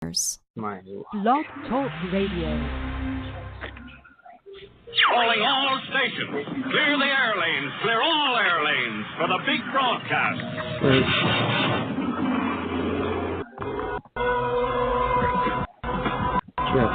My Blog Talk Radio. Calling all stations. Clear the air lanes. Clear all air lanes for the big broadcast. Sure.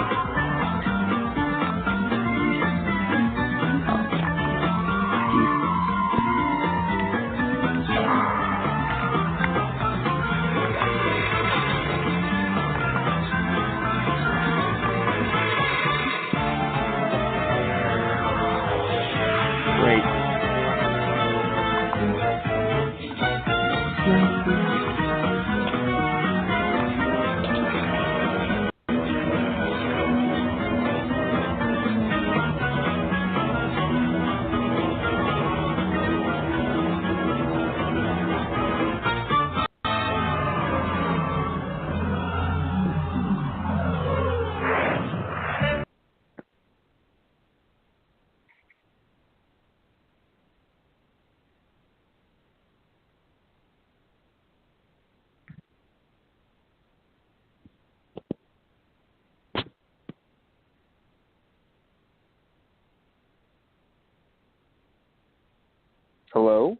Hello?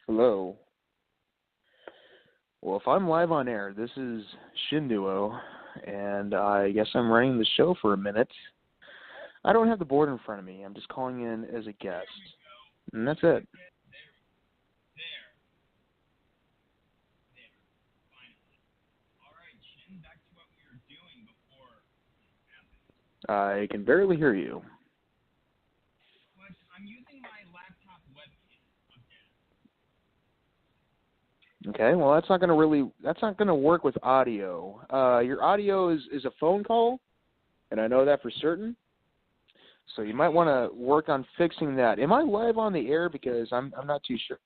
Hello? Well, if I'm live on air, this is Shinduo, and I guess I'm running the show for a minute. I don't have the board in front of me. I'm just calling in as a guest. And that's it. I can barely hear you. I'm using my laptop webcam. Okay, well that's not gonna work with audio. Your audio is a phone call, and I know that for certain. So you might want to work on fixing that. Am I live on the air? Because I'm not too sure.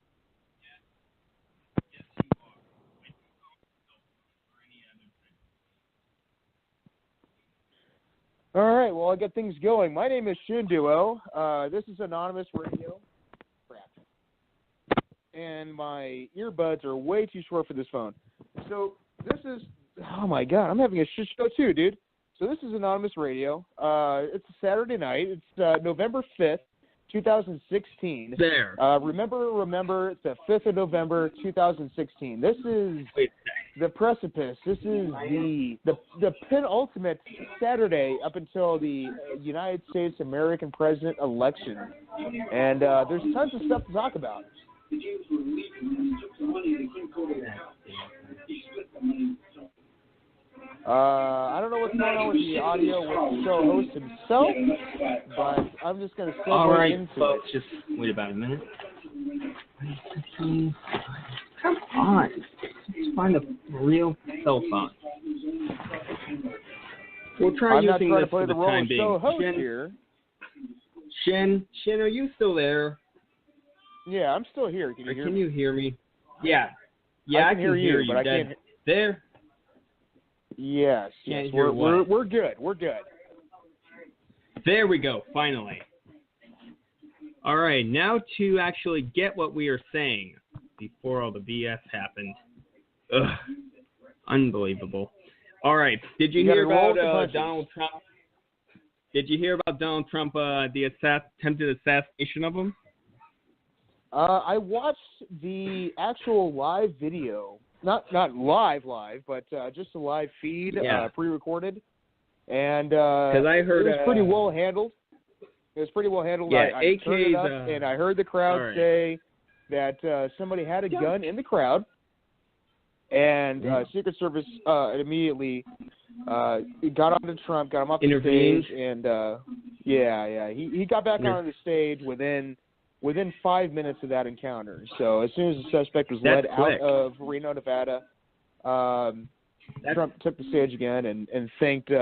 All right, well, I'll get things going. My name is Shinduo. This is Anonymous Radio. Crap. And my earbuds are way too short for this phone. So this is, oh my God, I'm having a shit show too, dude. So this is Anonymous Radio. It's a Saturday night. It's November 5th, 2016. There. Remember, it's the 5th of November, 2016. This is the precipice. This is the penultimate Saturday up until the United States American president election. And there's tons of stuff to talk about. I don't know what's going on with the audio with the show host himself, but I'm just going to segue into folks, just wait about a minute. Come on. Let's find a real cell phone. We'll try using this for the time being. Show host here. Shin, are you still there? Yeah, I'm still here. Can you hear me? Yeah. Yeah, I can hear you, but I can't. There. Yes. We're good. We're good. There we go. Finally. All right. Now to actually get what we are saying before all the BS happened. Ugh. Unbelievable. All right. Did you hear about Donald Trump? Did you hear about Donald Trump? The attempted assassination of him? I watched the actual live video, not live, but just a live feed, pre-recorded, and because I heard it was pretty well handled. It was pretty well handled. Yeah, I turned it up, and I heard the crowd say that somebody had a gun in the crowd, and Secret Service immediately got onto Trump, got him off the stage, and he got back on the stage within 5 minutes of that encounter. So as soon as the suspect was led out of Reno, Nevada, Trump took the stage again and thanked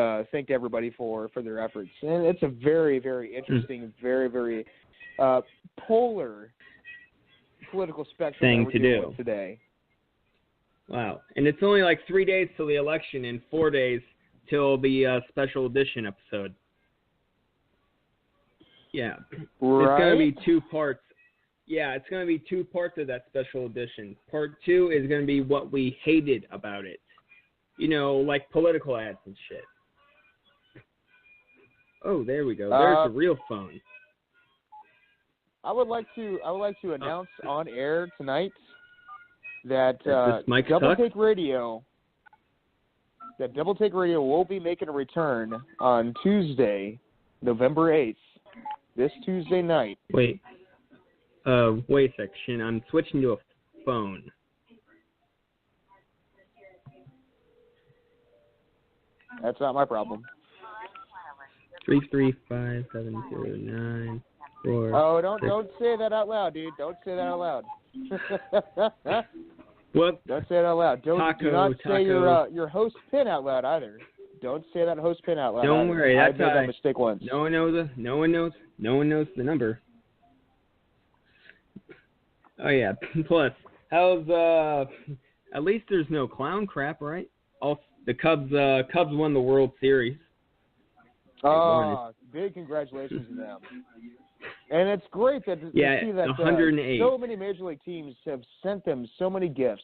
everybody for their efforts. And it's a very, very interesting, very, very polar political spectrum thing that we're to dealing do with today. Wow. And it's only like 3 days till the election and 4 days till the special edition episode. Yeah. Right. It's going to be 2 parts. Yeah, it's going to be 2 parts of that special edition. Part 2 is going to be what we hated about it. You know, like political ads and shit. Oh, there we go. There's the real phone. I would like to announce on air tonight that Double Take Radio will be making a return on Tuesday, November 8th. This Tuesday night. Wait a section. I'm switching to a phone. That's not my problem. 335-709-4. Oh, don't say that out loud, dude. Don't say that out loud. What? Don't say it out loud. Do not say your host pin out loud either. Don't say that host pin out loud. Don't worry, I made that mistake once. No one knows the number. Oh yeah. Plus, how's at least there's no clown crap, right? Also, the Cubs won the World Series. Oh, big congratulations to them. And it's great that to see that 108. So many Major League teams have sent them so many gifts.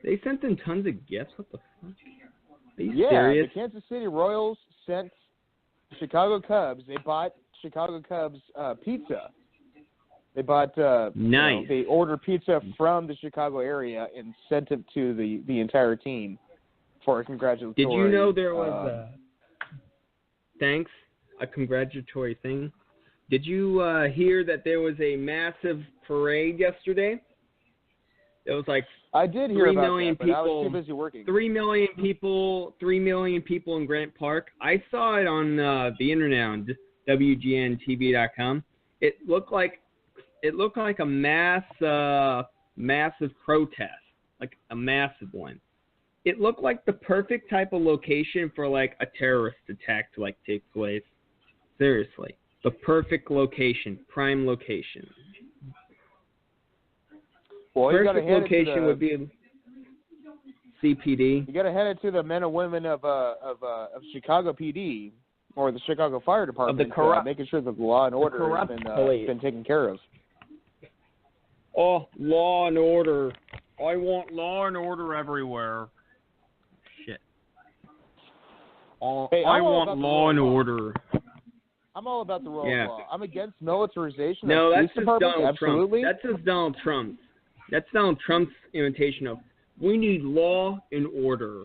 They sent them tons of gifts? What the fuck? Are you serious? serious? The Kansas City Royals sent Chicago Cubs. They bought Chicago Cubs pizza. They bought nice. They ordered pizza from the Chicago area and sent it to the entire team for a congratulatory. Did you know there was a congratulatory thing? Did you hear that there was a massive parade yesterday? It was like I did hear 3 about million that, but people. I was too busy working. 3 million people. 3 million people in Grant Park. I saw it on the internet on WGNTV.com. It looked like a massive protest, like a massive one. It looked like the perfect type of location for like a terrorist attack to like take place. Seriously, the perfect location, prime location. Well, perfect location would be CPD. You got to head it to the men and women of Chicago PD or the Chicago Fire Department, making sure that the law and order has been taken care of. Oh, law and order! I want law and order everywhere. Shit. Hey, I want law and order. I'm all about the rule of law. I'm against militarization. No, that's just Donald Absolutely. Trump. That's just Donald Trump. That's Donald Trump's imitation of, we need law and order.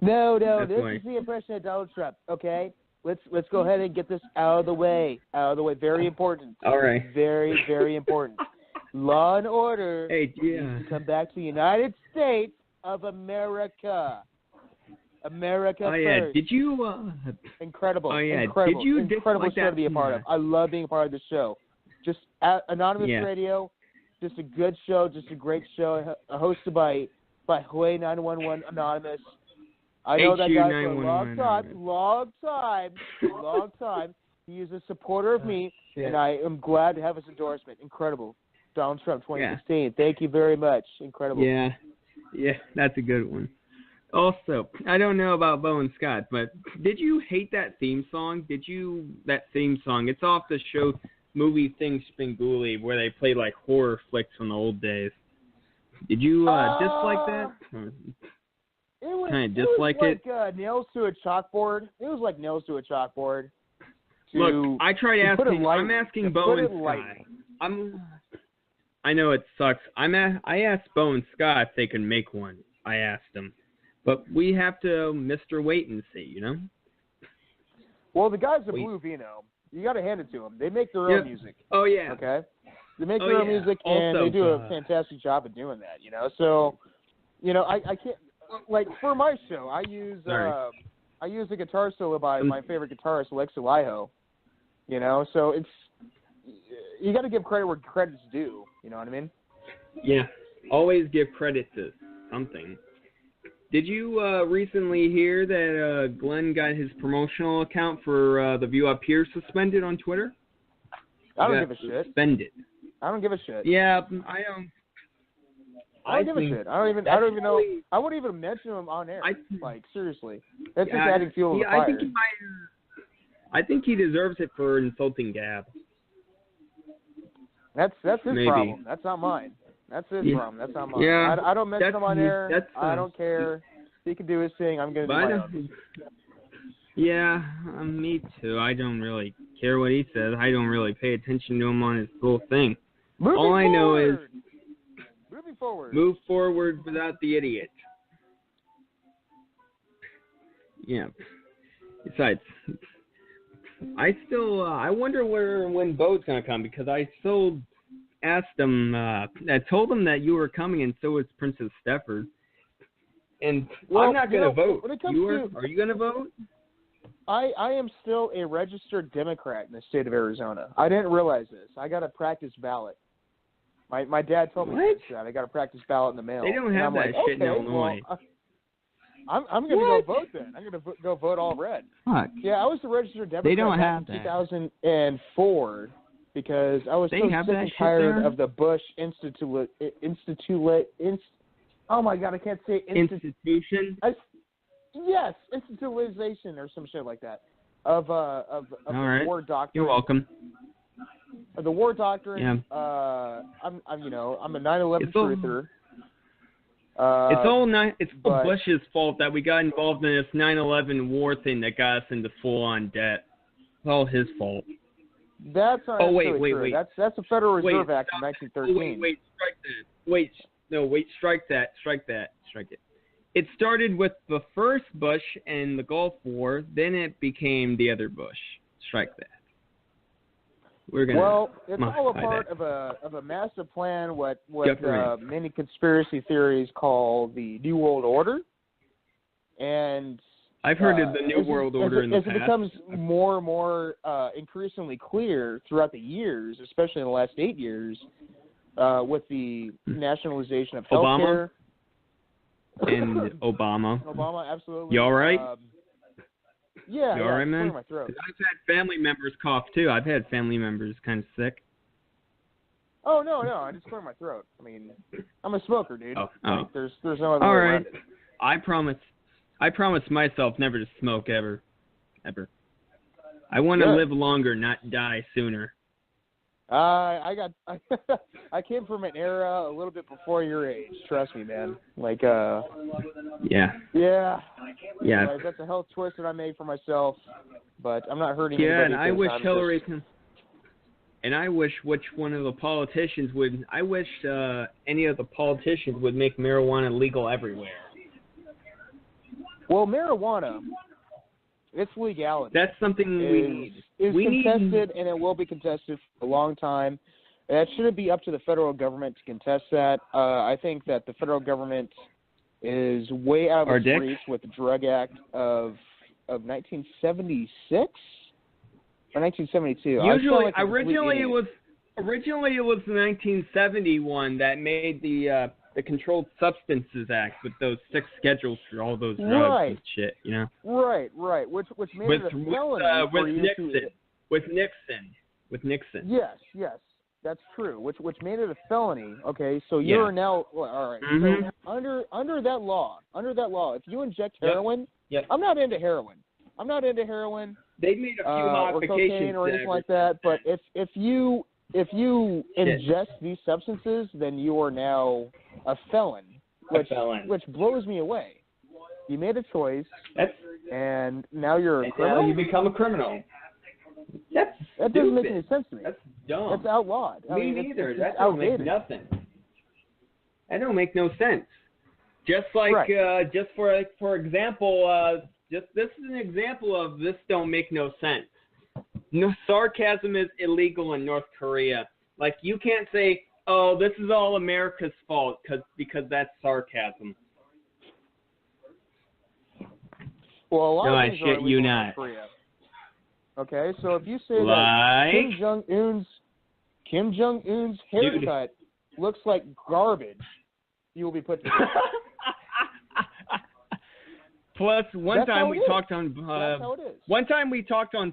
No, this is the impression of Donald Trump, okay? Let's go ahead and get this out of the way. Very important. All right. Very, very important. Law and order. Hey, yeah. Come back to the United States of America. America first. Yeah. Did you? Incredible. Oh yeah. Incredible. Did you incredible show that? to be a part of. I love being a part of the show. Just anonymous radio. Just a good show. Just a great show. Hosted by Huey 911 Anonymous. I know that guy for a long time. He is a supporter of me, and I am glad to have his endorsement. Incredible. Donald Trump 2016. Yeah. Thank you very much. Incredible. Yeah, that's a good one. Also, I don't know about Bowen Scott, but did you hate that theme song? That theme song? It's off the show movie Thing Spingoolie, where they played like horror flicks from the old days. Did you dislike that? It was like nails to a chalkboard. It was like nails to a chalkboard. Look, I tried asking. I'm asking Bowen Scott. I know it sucks. I asked Bowen Scott if they could make one. I asked him, but we have to Mr. Wait and see. You know. Well, the guys at Blue Vino, you got to hand it to them. They make their own music. Oh yeah. Okay. They make their own music, and they do a fantastic job of doing that. You know, so I can't. Like for my show, I use a guitar solo by my favorite guitarist, Alexi Laiho. You know, so you got to give credit where credit's due. You know what I mean? Yeah, always give credit to something. Did you recently hear that Glenn got his promotional account for The View Up Here suspended on Twitter? I don't give a shit. Suspended. I don't give a shit. Yeah, I don't. I don't give a shit. I don't even know. I wouldn't even mention him on air. Like seriously, that's just adding fuel to the fire. I think he deserves it for insulting Gab. That's his Maybe. problem. That's not mine. That's his problem. That's not mine. Yeah, I don't mention him on air. I don't care. He can do his thing. I'm going to do my own. Yeah, me too. I don't really care what he says. I don't really pay attention to him on his whole thing. All I know is move forward without the idiot. Yeah. Besides, I wonder when Bo's gonna come, because I still asked him. I told him that you were coming, and so is Princess Stefford. And I'm not gonna vote. Are you gonna vote? I am still a registered Democrat in the state of Arizona. I didn't realize this. I got a practice ballot. My dad told me that. I got a practice ballot in the mail. They don't have that shit in Illinois. Well, I'm going to go vote then. I'm going to go vote all red. Fuck. Yeah, I was the registered Democrat they don't have in 2004 because I was so sick and tired of the Bush oh my God, I can't say institution. Yes, institutionalization or some shit like that of the war doctrine. You're welcome. The war doctrine. Yeah. I'm a 9/11 truther. It's all Bush's fault that we got involved in this 9/11 war thing that got us into full-on debt. It's all his fault. That's not true. Wait. That's the Federal Reserve Act of 1913. Wait, strike that. Strike it. It started with the first Bush and the Gulf War, then it became the other Bush. Strike that. It's all a part of a massive plan. What many conspiracy theories call the New World Order, and I've heard of the New World Order in the past. As it becomes more and more increasingly clear throughout the years, especially in the last 8 years, with the nationalization of healthcare. And Obama. Obama, absolutely. You all right? Yeah. You all right, man? My throat. I've had family members cough too. I've had family members kind of sick. Oh no! I just cleared my throat. I mean, I'm a smoker, dude. Oh. Like, there's no other all way right. around it. I promise myself never to smoke ever. I want to live longer, not die sooner. I came from an era a little bit before your age. Trust me, man. Like, Yeah. Like, that's a health choice that I made for myself, but I'm not hurting anybody. Yeah, and I wish Hillary can. And I wish any of the politicians would make marijuana legal everywhere. Well, marijuana, its legality. That's something we contested, and it will be contested for a long time. That shouldn't be up to the federal government to contest that. I think that the federal government is way out of its reach with the Drug Act of 1976 or 1972. Originally it was the 1971 that made the Controlled Substances Act with those 6 schedules for all those drugs and shit, you know? Right. Which made it a felony with Nixon. Yes, that's true. Which made it a felony. Okay, so you're now all right. Mm-hmm. So under that law, if you inject heroin, I'm not into heroin. They made a few modifications or cocaine or anything like that. But if you ingest these substances, then you are now a felon, which blows me away. You made a choice, and now you're a criminal. Now you become a criminal. That doesn't make any sense to me. That's dumb. That's outlawed. Me neither. That don't make nothing. That don't make no sense. Just like, just for example, this is an example of this don't make no sense. No, sarcasm is illegal in North Korea. Like, you can't say, "Oh, this is all America's fault," because that's sarcasm. Well, a lot of things are illegal in North Korea. Okay, so if you say that Kim Jong-un's haircut looks like garbage, you will be put to death. Plus, one time we talked on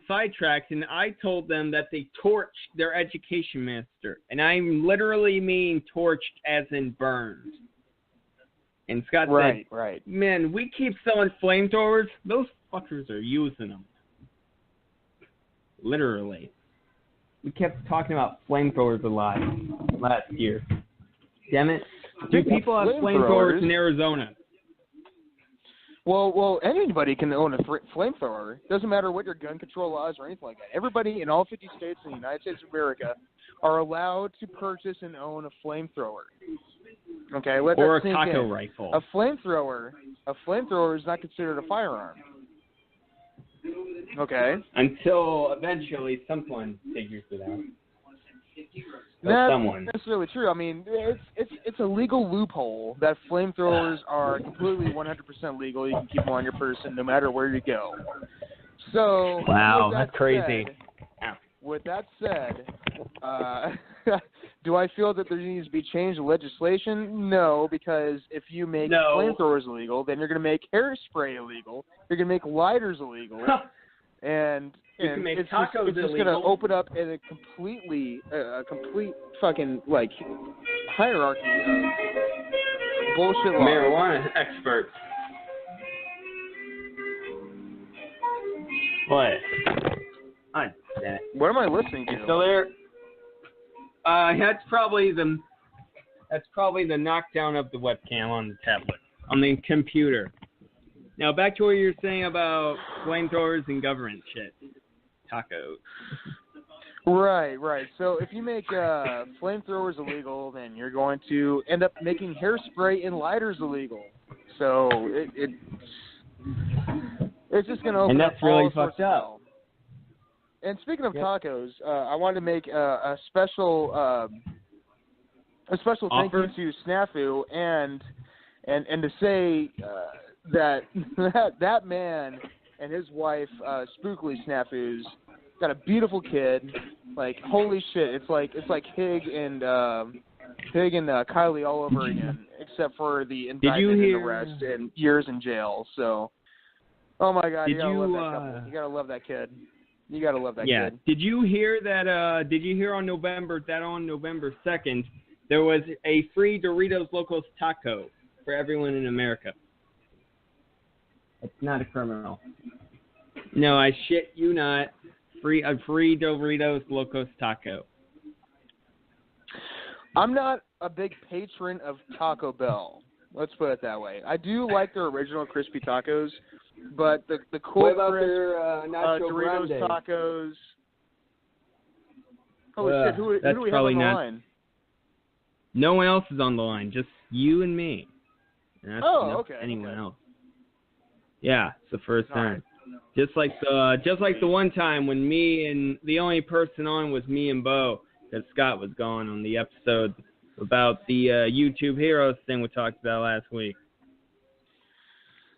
Sidetracks, and I told them that they torched their education minister, and I literally mean torched as in burned. And Scott said, "Man, we keep selling flamethrowers. Those fuckers are using them, literally." We kept talking about flamethrowers a lot last year. Damn it. Do people have flamethrowers in Arizona? Well, anybody can own a flamethrower. Doesn't matter what your gun control laws or anything like that. Everybody in all 50 states in the United States of America are allowed to purchase and own a flamethrower. Okay, let or that a sink taco in. rifle. A flamethrower is not considered a firearm. Okay. Until eventually someone figures it out. That's someone. Not necessarily true. I mean, it's a legal loophole that flamethrowers are completely 100% legal. You can keep them on your person no matter where you go. So wow, that's crazy. With that said, do I feel that there needs to be change in legislation? No, because if you make flamethrowers illegal, then you're going to make hairspray illegal. You're going to make lighters illegal, and it's just going to open up in a complete fucking like hierarchy of bullshit laws. Marijuana experts. What? What am I listening to? You still there? That's probably the knockdown of the webcam on the tablet, on the computer. Now back to what you were saying about flamethrowers and government shit. Tacos. Right. So if you make flamethrowers illegal, then you're going to end up making hairspray and lighters illegal. So it's just going to open up all sorts of hell. And speaking of tacos, I wanted to make a special thank you to Snafu and to say that man and his wife, Spookly Snafus, got a beautiful kid. Like holy shit, it's like Hig and Kylie all over again, except for the indictment and arrest and years in jail. So, oh my God, you gotta love that couple. You gotta love that kid. You gotta love that kid. Did you hear that? Did you hear on November 2nd there was a free Doritos Locos taco for everyone in America? It's not a criminal. No, I shit you not. A free Doritos Locos taco. I'm not a big patron of Taco Bell. Let's put it that way. I do like their original crispy tacos, but the cool what about their Nacho Doritos Grande? Tacos. Holy shit! Who do we have on the line? No one else is on the line. Just you and me. And that's okay. Anyone else? Yeah, it's the first time. Right. Just like the one time when me and the only person on was me and Bo, because Scott was gone on the episode about the YouTube Heroes thing we talked about last week.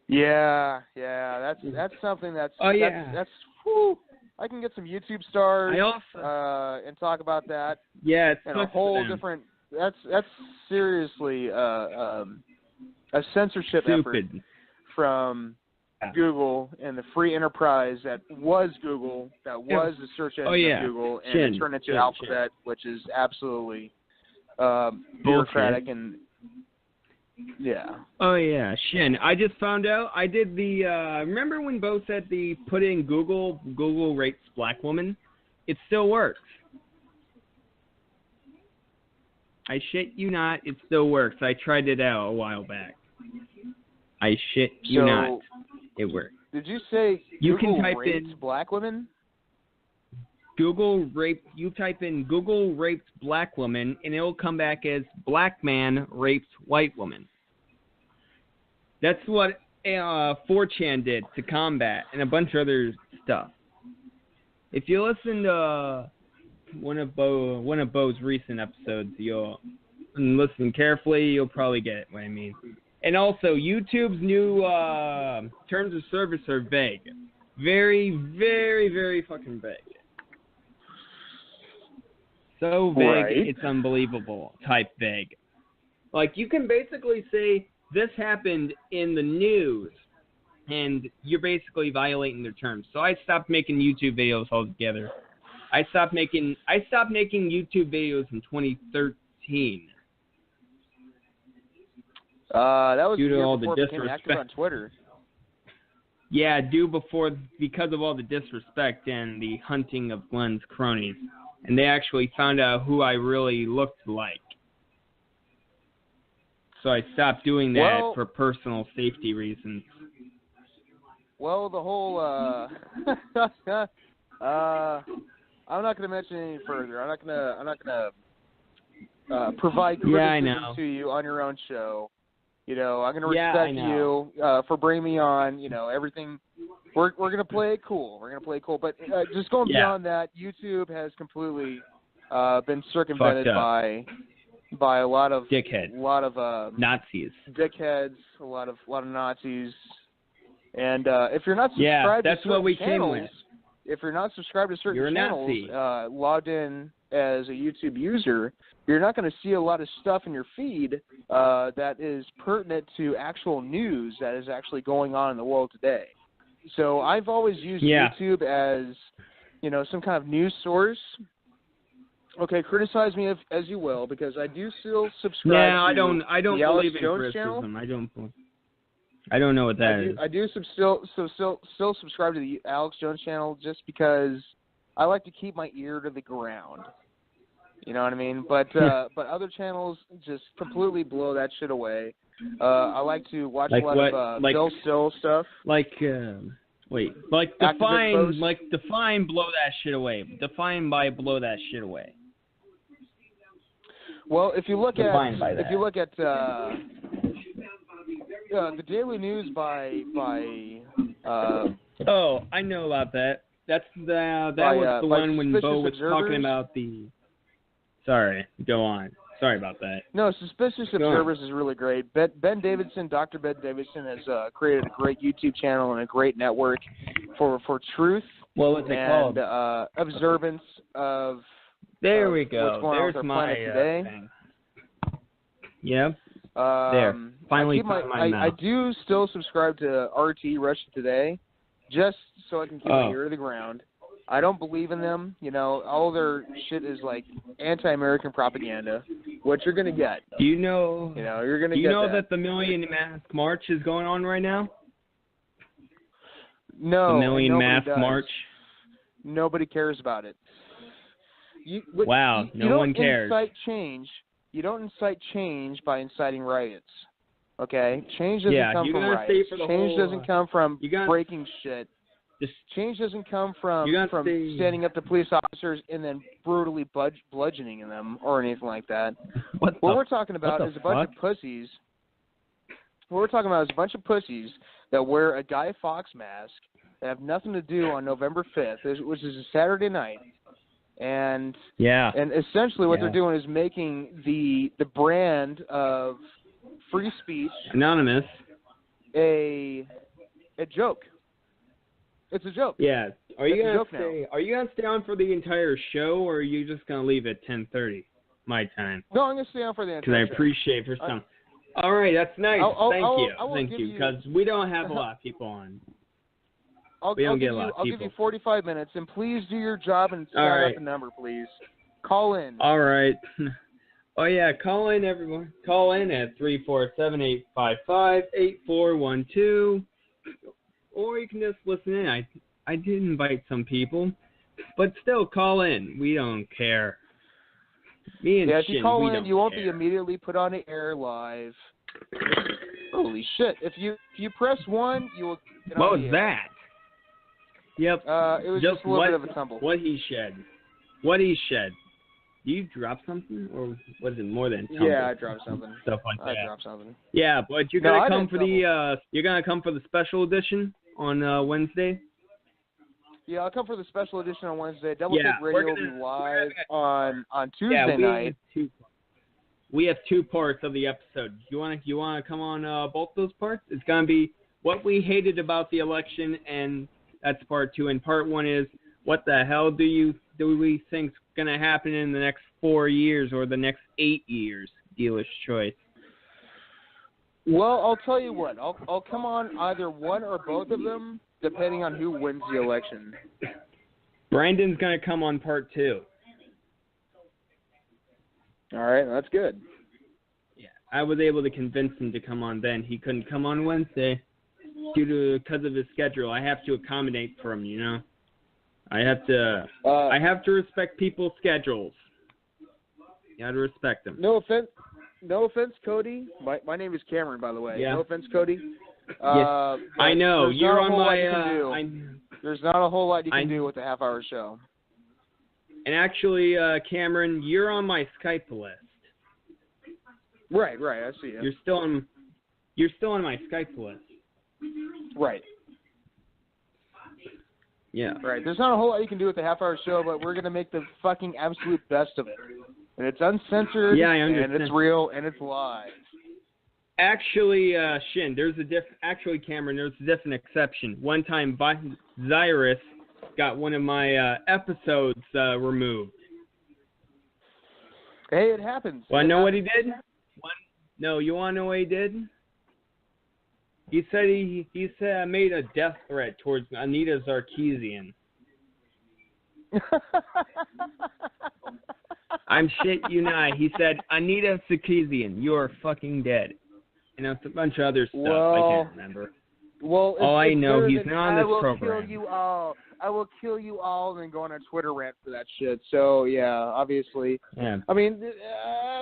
Yeah, that's something that's that's whew, I can get some YouTube stars and talk about that. Yeah, it's and a whole different. That's seriously a censorship effort from Google and the free enterprise that was Google, that was the search engine of Google, and it turned into Alphabet, which is absolutely bureaucratic and Oh yeah, Shin. I just found out. I did the. Remember when Bo said the put in Google rapes black woman? It still works. I shit you not. It still works. I tried it out a while back. I shit you not. It works. Did you say Google rapes black women? Google rape. You type in Google rapes black woman, and it will come back as black man rapes white woman. That's what 4chan did to combat, and a bunch of other stuff. If you listen to one of Bo's recent episodes, you'll listen carefully. You'll probably get what I mean. And also, YouTube's new terms of service are vague. Very, very, very fucking vague. So vague, It's unbelievable type vague. Like, you can basically say, this happened in the news, and you're basically violating their terms. So I stopped making YouTube videos altogether. I stopped making YouTube videos in 2013. That was due to all before the it became active on Twitter. Yeah, because of all the disrespect and the hunting of Glenn's cronies. and they actually found out who I really looked like. So I stopped doing that for personal safety reasons. Well, the whole I'm not going to mention any further. I'm not going to provide criticism to you on your own show. I'm going to respect you for bringing me on. Everything. We're going to play it cool. But just going beyond that, YouTube has completely been circumvented by a lot of dickheads, Nazis, dickheads, a lot of Nazis. And if you're not subscribed to certain channels, if you're not subscribed to certain channels, logged in as a YouTube user, you're not going to see a lot of stuff in your feed that is pertinent to actual news that is actually going on in the world today. So I've always used YouTube as, some kind of news source. Okay, criticize me as you will, because I do still subscribe. No, I don't believe in Jones criticism. I don't know what that is. I do still subscribe to the Alex Jones channel just because I like to keep my ear to the ground. You know what I mean? But other channels just completely blow that shit away. I like to watch a lot of Bill Still stuff. Define blow that shit away. Define by blow that shit away. Well, if you look at the Daily News by I know about that. That was the one when Bo was talking about the. Sorry, go on. Sorry about that. No, Suspicious Observers is really great. Ben Davidson, Dr. Ben Davidson, has created a great YouTube channel and a great network for truth. What was it called? Observance of. There we go. What's going on with our planet today. Thing. Yep. There. Finally, I do still subscribe to RT Russia Today, just so I can keep my ear to the ground. I don't believe in them. All their shit is like anti-American propaganda, which you're gonna get. Do you know? You're gonna. Do you know that the Million Mask March is going on right now? No. The Million Mask March. Nobody cares about it. No one cares. You don't incite change by inciting riots. Okay? Change doesn't come from riots. Change doesn't come from breaking shit. Change doesn't come from standing up to police officers and then brutally bludgeoning them or anything like that. What we're talking about is a bunch of pussies. What we're talking about is a bunch of pussies that wear a Guy Fawkes mask that have nothing to do on November 5th, which is a Saturday night. And essentially what they're doing is making the brand of free speech anonymous a joke. It's a joke. Yeah. Are you gonna stay on for the entire show, or are you just gonna leave at 10:30 my time? No, I'm gonna stay on for the entire show. Because I appreciate for some. All right, that's nice. Thank you. Because we don't have a lot of people on. I'll give you 45 minutes, and please do your job and start out the number, please. Call in. All right. Oh, yeah, call in, everyone. Call in at 347-855-8412. Or you can just listen in. I did invite some people, but still call in. We don't care. If you call in, you won't be immediately put on the air live. Holy shit. If you press 1, you will get What on was the air. that? Yep. It was just a little bit of a tumble. What he shed. Do you drop something, or was it more than tumble? Yeah, I dropped something. Stuff like that. I dropped something. Yeah, but you're gonna come for you're gonna come for the special edition on Wednesday. Yeah, I'll come for the special edition on Wednesday. Double Take Radio will be live on Tuesday night. We have 2 parts of the episode. You wanna come on both those parts? It's gonna be what we hated about the election, and that's part 2. And part 1 is what the hell do we think's gonna happen in the next 4 years or the next 8 years? Dealer's choice. Well, I'll tell you what. I'll come on either one or both of them, depending on who wins the election. Brandon's gonna come on part 2. All right, that's good. Yeah, I was able to convince him to come on then. He couldn't come on Wednesday because of his schedule. I have to accommodate for him, I have to respect people's schedules. You got to respect them. No offense, Cody. My name is Cameron, by the way. Yeah. No offense, Cody. Yes, I know. You're on my... There's not a whole lot you can do with a half-hour show. And actually, Cameron, you're on my Skype list. Right. I see it. You're still on my Skype list. Right. Yeah. Right. There's not a whole lot you can do with a half-hour show, but we're gonna make the fucking absolute best of it. And it's uncensored. Yeah, I understand. And it's real and it's live. Actually, Shin, Cameron, there's a different exception. One time, Cyrus got one of my episodes removed. Hey, it happens. Want to know what he did? No, you want to know what he did? He said he said made a death threat towards Anita Sarkeesian. I'm shit you not. He said, Anita Sarkeesian, you are fucking dead. You know, it's a bunch of other stuff I can't remember. Well, I know he's not on this program. I will kill you all. I will kill you all, and then go on a Twitter rant for that shit. So yeah, obviously. Yeah. I mean,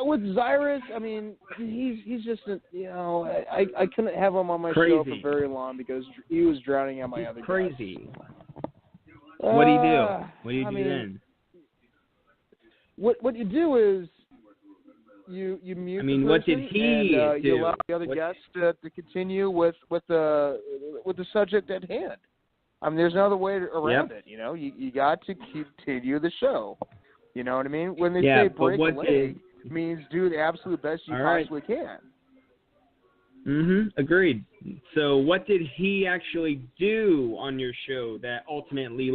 with Cyrus, I mean, he's just I couldn't have him on my show for very long because he was drowning out my other guys. Crazy. What do you do? What do you do then? What you do is you mute. I mean, the what person did he and, do? You allow the other guests to continue with the subject at hand. I mean, there's no other way around it. You know, you got to continue the show. You know what I mean? When they say break a leg, it means do the absolute best you possibly can. Agreed. So, what did he actually do on your show that ultimately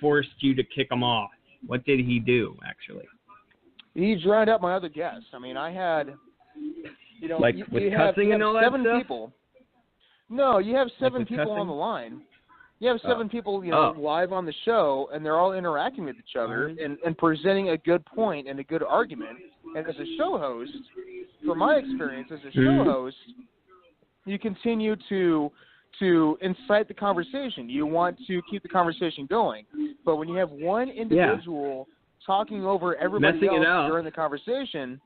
forced you to kick him off? What did he do, actually? He drowned out my other guests. I mean, I had, like with cussing and all that stuff? 7 people. No, you have 7 people cussing? on the line. You have 7 people, live on the show, and they're all interacting with each other and presenting a good point and a good argument. And as a show host, from my experience as a show host, you continue to incite the conversation. You want to keep the conversation going. But when you have one individual talking over everybody else during the conversation,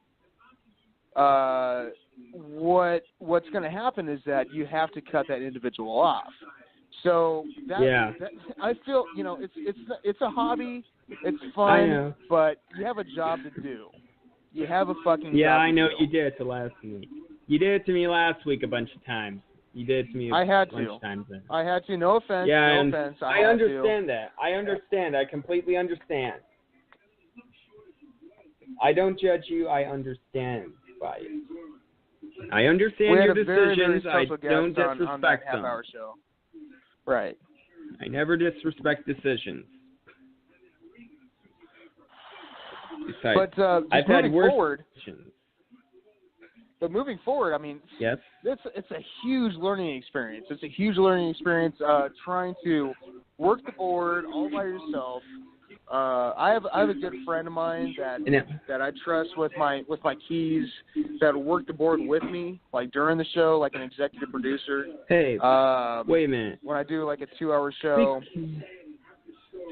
what's going to happen is that you have to cut that individual off. So that I feel, it's a hobby, it's fun, but you have a job to do. You have a fucking job. Yeah, I know to do. you did it to last week. You did it to me last week a bunch of times. You did it to me a bunch of times then. I had to. No offense. Yeah, no offense. I understand that. I understand. I completely understand. I don't judge you. I understand by it. I understand your decisions. I don't disrespect them. Show. Right. I never disrespect decisions. Besides, but I've had worse decisions. But moving forward, I mean, it's a huge learning experience. It's a huge learning experience trying to work the board all by yourself. I have a good friend of mine that I trust with my keys that work the board with me, like during the show, like an executive producer. Hey, wait a minute. When I do like a 2-hour show.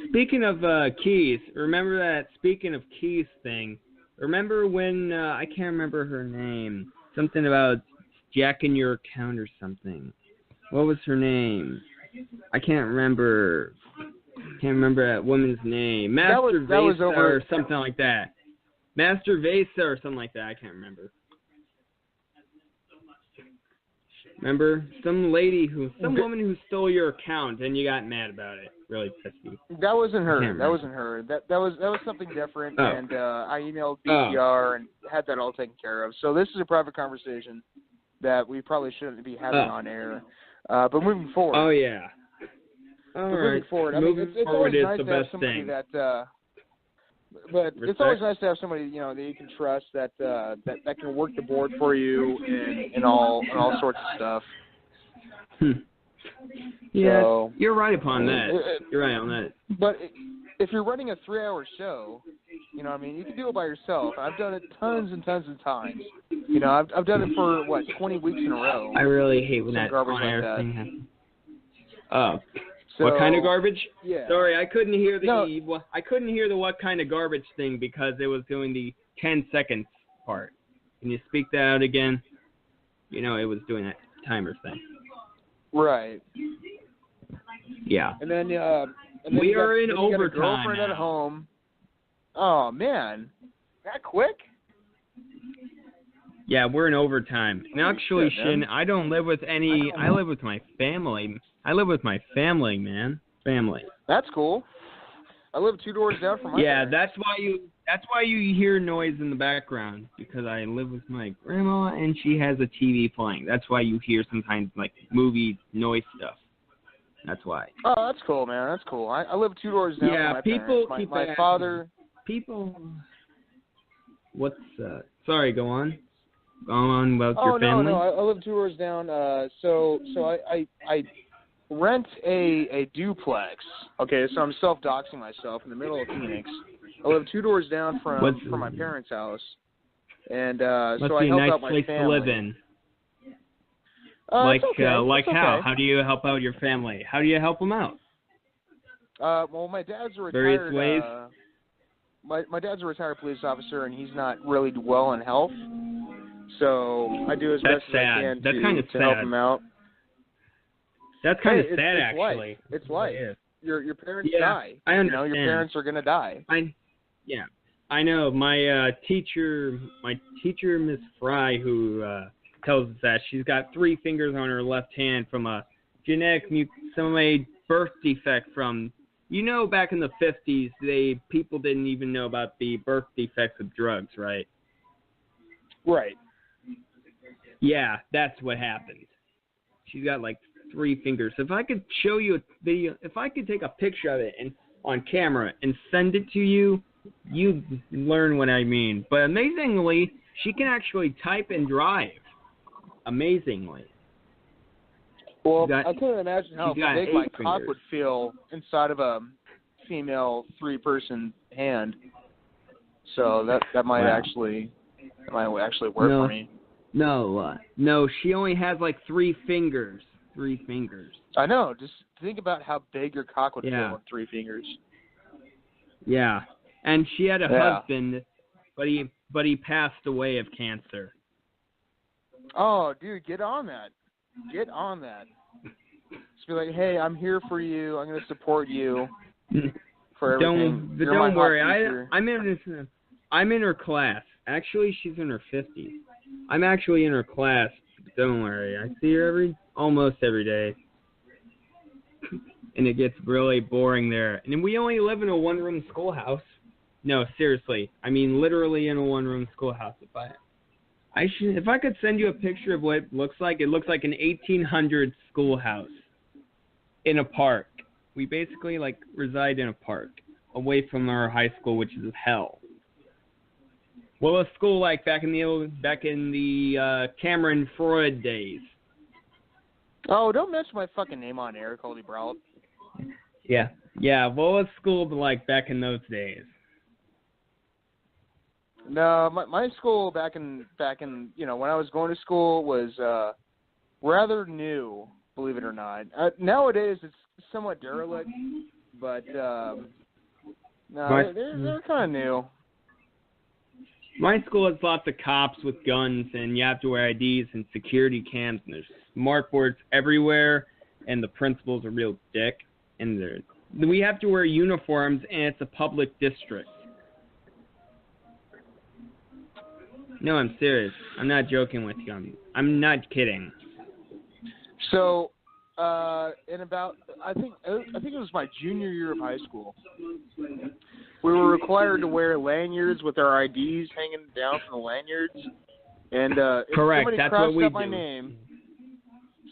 Speaking of keys, remember that speaking of keys thing, remember when, I can't remember her name, something about jacking your account or something. What was her name? I can't remember that woman's name. Master Vesa or something like that. Master Vesa or something like that. I can't remember. Remember? Some woman who stole your account and you got mad about it. Really pissed you. That wasn't her. That was something different. Oh. And I emailed BTR and had that all taken care of. So this is a private conversation that we probably shouldn't be having on air. But moving forward. Oh, yeah. Moving forward. I mean, it's always nice to have somebody that but it's always nice to have somebody, that you can trust that can work the board for you and all sorts of stuff. Yeah, so, you're right upon that. You're right on that. But if you're running a 3-hour show, you can do it by yourself. I've done it tons and tons of times. I've done it for 20 weeks in a row. I really hate when that on-air thing happens. So, what kind of garbage? Yeah. Sorry, I couldn't hear the No. I couldn't hear the what kind of garbage thing because it was doing the 10 seconds part. Can you speak that out again? You know, it was doing that timer thing. Right. Yeah. And then we are in then overtime. You got a girlfriend now. at home. Oh man, that quick? Yeah, we're in overtime. And actually, Good, Shin, I don't live with any. I live with my family. I live with my family, man. Family. That's cool. I live 2 doors down from my parents. That's why you hear noise in the background, because I live with my grandma and she has a TV playing. That's why you hear sometimes like movie noise stuff. That's why. Oh, that's cool, man. That's cool. I live 2 doors down from my people parents. keep my father. People. What's Sorry, go on. Go on about your family. No. I live 2 doors down. So I rent a duplex. Okay, so I'm self-doxing myself in the middle of Phoenix. I live 2 doors down from my parents' house, and so I help out my family. Must be a nice place to live in. Like it's okay. Like it's how? Okay. How do you help out your family? How do you help them out? Well, my dad's a retired. Various ways. My dad's a retired police officer, and he's not really well in health. So I do as best as I can to help him out. That's kind of sad, it's actually. It's life. Your parents die. I understand. Your parents are gonna die. I know. My teacher, Miss Fry, who tells us that she's got 3 fingers on her left hand from a some birth defect from. You know, back in the 50s, people didn't even know about the birth defects of drugs, right? Right. Yeah, that's what happened. She's got like 3 fingers. If I could show you a video, if I could take a picture of it and on camera and send it to you, you'd learn what I mean. But amazingly, she can actually type and drive. Amazingly. Well, I couldn't imagine how big my cock would feel inside of a female 3-person hand. So that might actually work for me. No, she only has like 3 fingers. 3 fingers. I know. Just think about how big your cock would feel with 3 fingers. Yeah, and she had a husband, but he passed away of cancer. Oh, dude, get on that. Get on that. Just be like, hey, I'm here for you. I'm going to support you for everything. Don't worry. I'm in her class. Actually, she's in her 50s. I'm actually in her class. Don't worry. I see her almost every day. And it gets really boring there. And we only live in a 1-room schoolhouse. No, seriously. I mean, literally in a 1-room schoolhouse. If I could send you a picture of what it looks like an 1800s schoolhouse in a park. We basically reside in a park, away from our high school, which is hell. Well, a school like back in the Cameron Freud days. Oh, don't mention my fucking name on air, Cody Brault. Yeah. Well, a school like back in those days. No, my school back in when I was going to school was rather new, believe it or not. Nowadays it's somewhat derelict, but they're kind of new. My school has lots of cops with guns, and you have to wear IDs and security cams, and there's smart boards everywhere, and the principals are real dick, and we have to wear uniforms, and it's a public district. No, I'm serious. I'm not joking with you. I'm not kidding. So, in about I think it was my junior year of high school, we were required to wear lanyards with our IDs hanging down from the lanyards. And correct. That's what we do.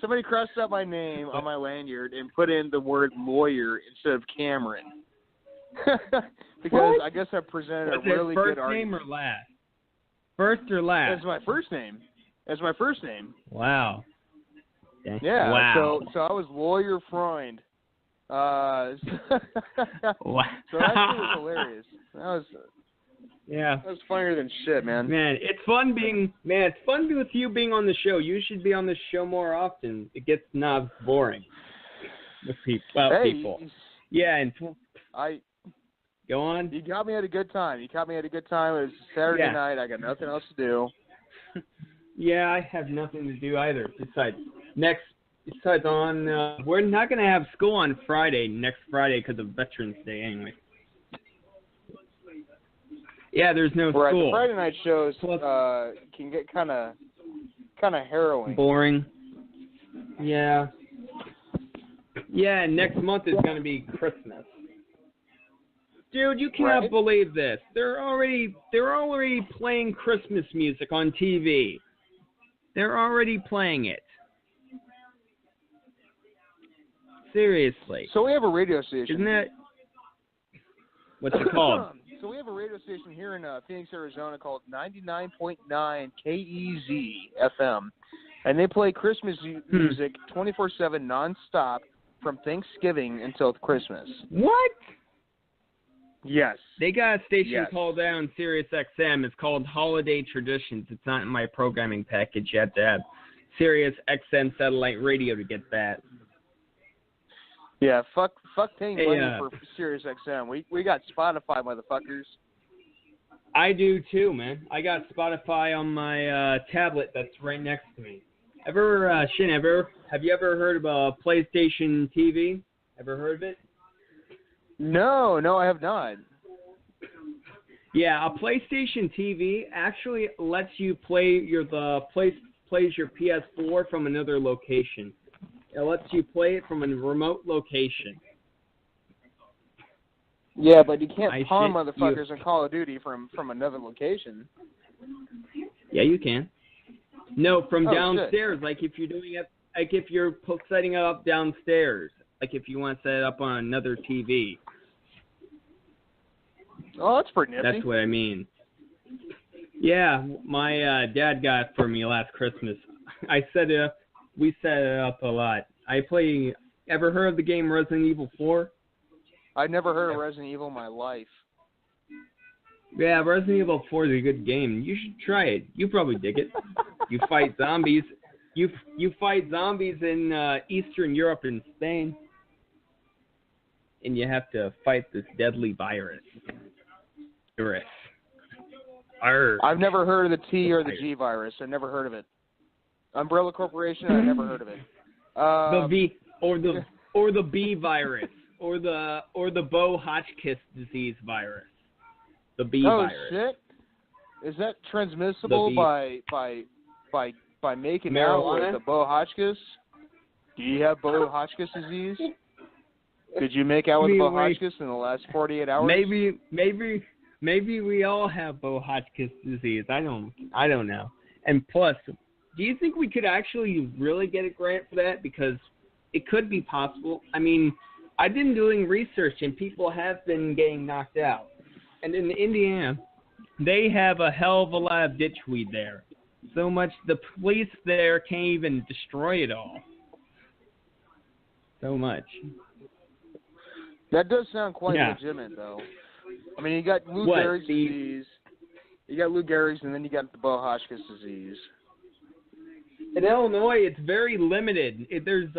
Somebody crossed out my name on my lanyard and put in the word lawyer instead of Cameron. Because I guess I presented a really good argument. First name or last? First or last? It's my first name. It's my first name. Wow. Yeah. Wow. So I was Lawyer Freund. Wow. So that was hilarious. That was funnier than shit, man. Man, it's fun with you being on the show. You should be on the show more often. It gets not boring. with people. Yeah, and go on. You got me at a good time. It was Saturday night. I got nothing else to do. Yeah, I have nothing to do either. Besides we're not going to have school on next Friday because of Veterans Day anyway. Yeah, there's no right, school. The Friday night shows can get kind of harrowing. Boring. Yeah. Yeah, next month is going to be Christmas. Dude, you cannot believe this. They're already playing Christmas music on TV. They're already playing it. Seriously. So we have a radio station. Isn't that... What's it called? So we have a radio station here in Phoenix, Arizona called 99.9 KEZ FM. And they play Christmas music 24/7 nonstop from Thanksgiving until Christmas. What? Yes. They got a station called that on Sirius XM. It's called Holiday Traditions. It's not in my programming package. You have to have Sirius XM satellite radio to get that. Yeah, fuck paying money for Sirius XM. We got Spotify, motherfuckers. I do too, man. I got Spotify on my tablet that's right next to me. Have you ever heard of a PlayStation TV? Ever heard of it? No, I have not. Yeah, a PlayStation TV actually lets you plays your PS4 from another location. It lets you play it from a remote location. Yeah, but you can't pawn motherfuckers in Call of Duty from another location. Yeah, you can. No, from downstairs. Shit. Like if you're doing it, like if you're setting it up downstairs. Like if you want to set it up on another TV. Oh, that's pretty nifty. That's what I mean. Yeah, my dad got it for me last Christmas. I set it up. We set it up a lot. Ever heard of the game Resident Evil 4? I've never heard of Resident Evil in my life. Yeah, Resident Evil 4 is a good game. You should try it. You probably dig it. You fight zombies. You fight zombies in Eastern Europe and Spain. And you have to fight this deadly virus. I've never heard of the T or the G virus. I've never heard of it. Umbrella Corporation, I've never heard of it. The V or the B virus or the Bo-Hotchkiss disease virus. The B virus. Oh shit! Is that transmissible by making marijuana? Out with the Bo-Hotchkiss? Do you have Bo-Hotchkiss disease? Did you make out with Bo-Hotchkiss in the last 48 hours? Maybe we all have Bo-Hotchkiss disease. I don't know. And plus, do you think we could actually really get a grant for that? Because it could be possible. I mean, I've been doing research, and people have been getting knocked out. And in Indiana, they have a hell of a lot of ditchweed there. So much the police there can't even destroy it all. So much. That does sound quite legitimate, though. I mean, you got Lou Gehrig's disease. You got Lou Gehrig's, and then you got the Bo-Hotchkiss disease. In Illinois, it's very limited. There's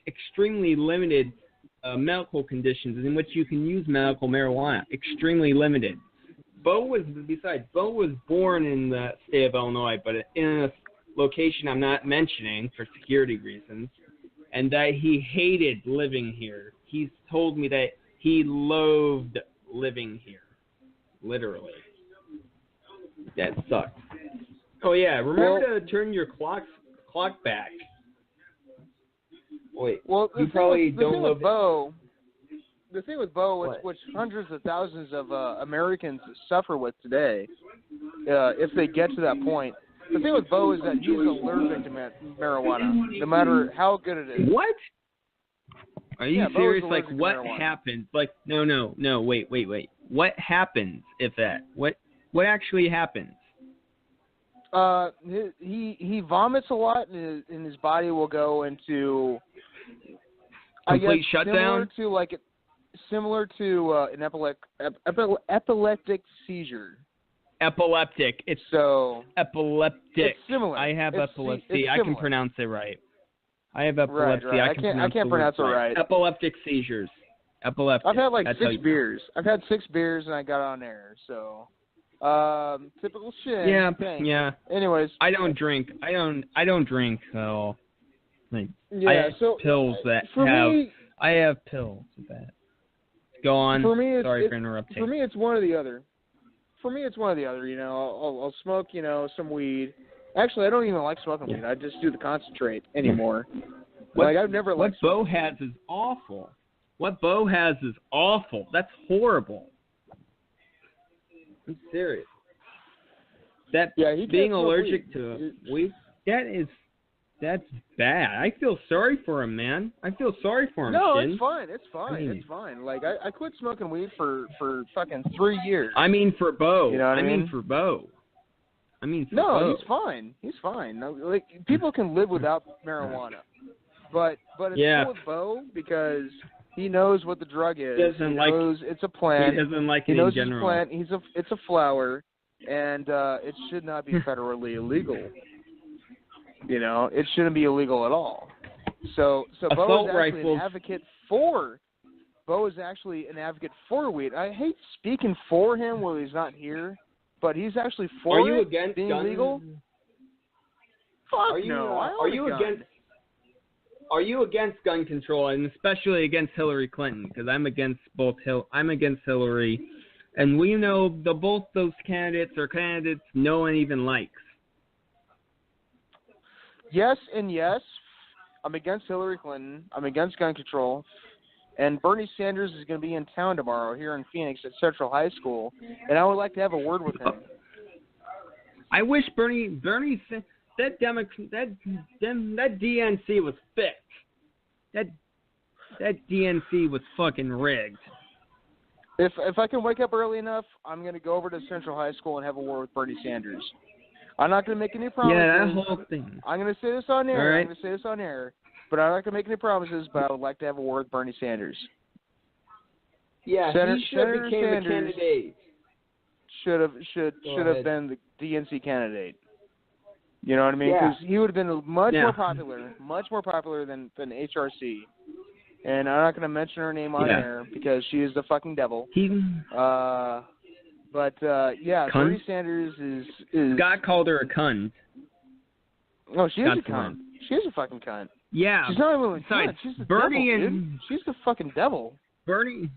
extremely limited medical conditions in which you can use medical marijuana. Extremely limited. Bo was born in the state of Illinois, but in a location I'm not mentioning for security reasons, and that he hated living here. He's told me that he loathed living here. Literally. That sucks. Oh yeah, remember to turn your clock back. Wait, you probably don't love Bo. The thing with Bo, which hundreds of thousands of Americans suffer with today, if they get to that point, the thing with Bo is that he's allergic to marijuana, no matter how good it is. What? Are you serious? Like, what marijuana. happens? Like, no, wait. What happens if that? What actually happens? He vomits a lot, and his body will go into complete shutdown. Similar to an epileptic seizure. Epileptic. It's so epileptic. It's similar. I have epilepsy. I can pronounce it right. I have epilepsy. Right. I can't pronounce it right. Epileptic seizures. Epileptic. I've had like That's 6 beers. I've had 6 beers and I got on air. So, typical shit. Yeah. Thanks. Yeah. Anyways, I don't drink. I don't drink at all. Like, yeah. I have So pills that for have. me, I have pills that. Go on. For me, Sorry for interrupting. For me, it's one or the other. You know, I'll smoke, you know, some weed. Actually, I don't even like smoking weed. I just do the concentrate anymore. I've never liked. What Bo has is awful. That's horrible. I'm serious. Being allergic to weed, that's bad. I feel sorry for him, man. I feel sorry for him. No, Shin. it's fine. It's fine. Like I quit smoking weed for fucking 3 years. I mean for Bo. You know what I mean? For Bo. No, Bo. he's fine. No, like people can live without marijuana, but it's cool with Bo because he knows what the drug is. He knows it's a plant. He doesn't like it in general. It's a plant. It's a flower, and it should not be federally illegal. You know, it shouldn't be illegal at all. So Bo is actually an advocate for. Bo is actually an advocate for weed. I hate speaking for him while he's not here, but he's actually for Are you against being guns? legal. Fuck no. Are you against gun control, and especially against Hillary Clinton? Because I'm against Hillary, and we know both those candidates are candidates no one even likes. Yes and yes. I'm against Hillary Clinton. I'm against gun control. And Bernie Sanders is going to be in town tomorrow here in Phoenix at Central High School, and I would like to have a word with him. I wish that DNC was fixed. That DNC was fucking rigged. If I can wake up early enough, I'm going to go over to Central High School and have a word with Bernie Sanders. I'm not going to make any promises. Yeah, that whole thing. I'm going to say this on air. All right. I'm going to say this on air. But I'm not going to make any promises, but I would like to have a word with Bernie Sanders. Yeah, he should have became a candidate. Should have been the DNC candidate. You know what I mean? Because he would have been much more popular than HRC. And I'm not going to mention her name on air because she is the fucking devil. Bernie Sanders is... Scott called her a cunt. No, she is a cunt. She is a fucking cunt. Yeah. She's not even a cunt. She's the Bernie devil, dude. She's the fucking devil. Bernie...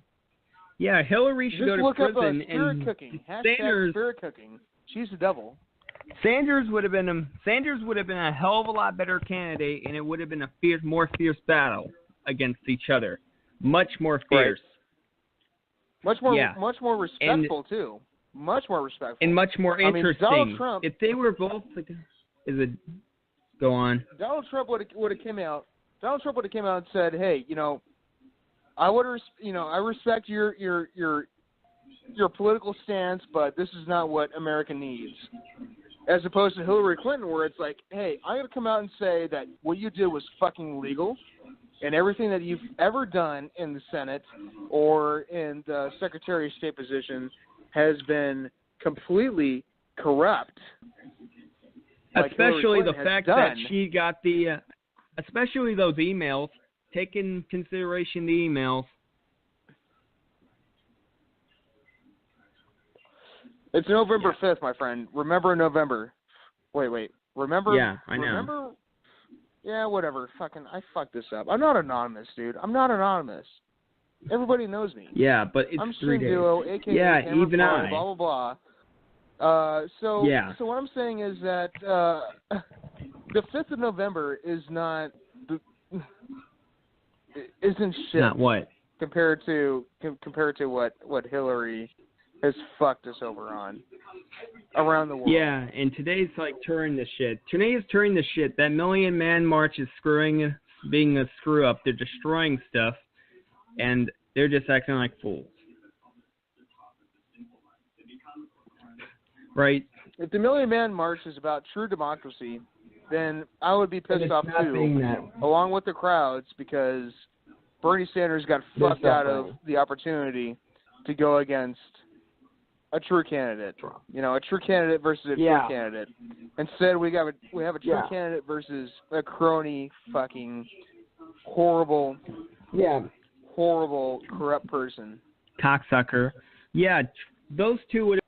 Yeah, Hillary should go to prison. Spirit cooking. Sanders... Spirit cooking. She's the devil. Sanders would have been a hell of a lot better candidate, and it would have been a more fierce battle against each other. Much more fierce. Much more respectful, too. Much more respectful. And much more interesting. Donald Trump, if they were both... Go on. Donald Trump would have came out. Donald Trump would have came out and said, "Hey, I respect your political stance, but this is not what America needs." As opposed to Hillary Clinton, where it's like, "Hey, I'm going to come out and say that what you did was fucking legal, and everything that you've ever done in the Senate or in the Secretary of State position has been completely corrupt." Especially the fact that she got especially those emails. Take in consideration the emails. It's November 5th, my friend. Remember November. Wait. Remember? Yeah, I know. Remember? Yeah, whatever. I fucked this up. I'm not anonymous, dude. I'm not anonymous. Everybody knows me. Yeah, but it's I'm 3 days. Duo, a.k.a. Yeah, Cameron even Ford, I. blah, blah, blah. So what I'm saying is that the 5th of November isn't shit. Not what? Compared to what Hillary has fucked us over on around the world. Yeah, and today's like turning the shit. Today is turning the shit. That Million Man March is being a screw up. They're destroying stuff, and they're just acting like fools. Right? If the Million Man March is about true democracy, then I would be pissed off too, along with the crowds, because Bernie Sanders got fucked out of the opportunity to go against a true candidate. A true candidate versus a true candidate. Instead, we have a true candidate versus a crony, fucking horrible, horrible, corrupt person. Cocksucker. Yeah, those two would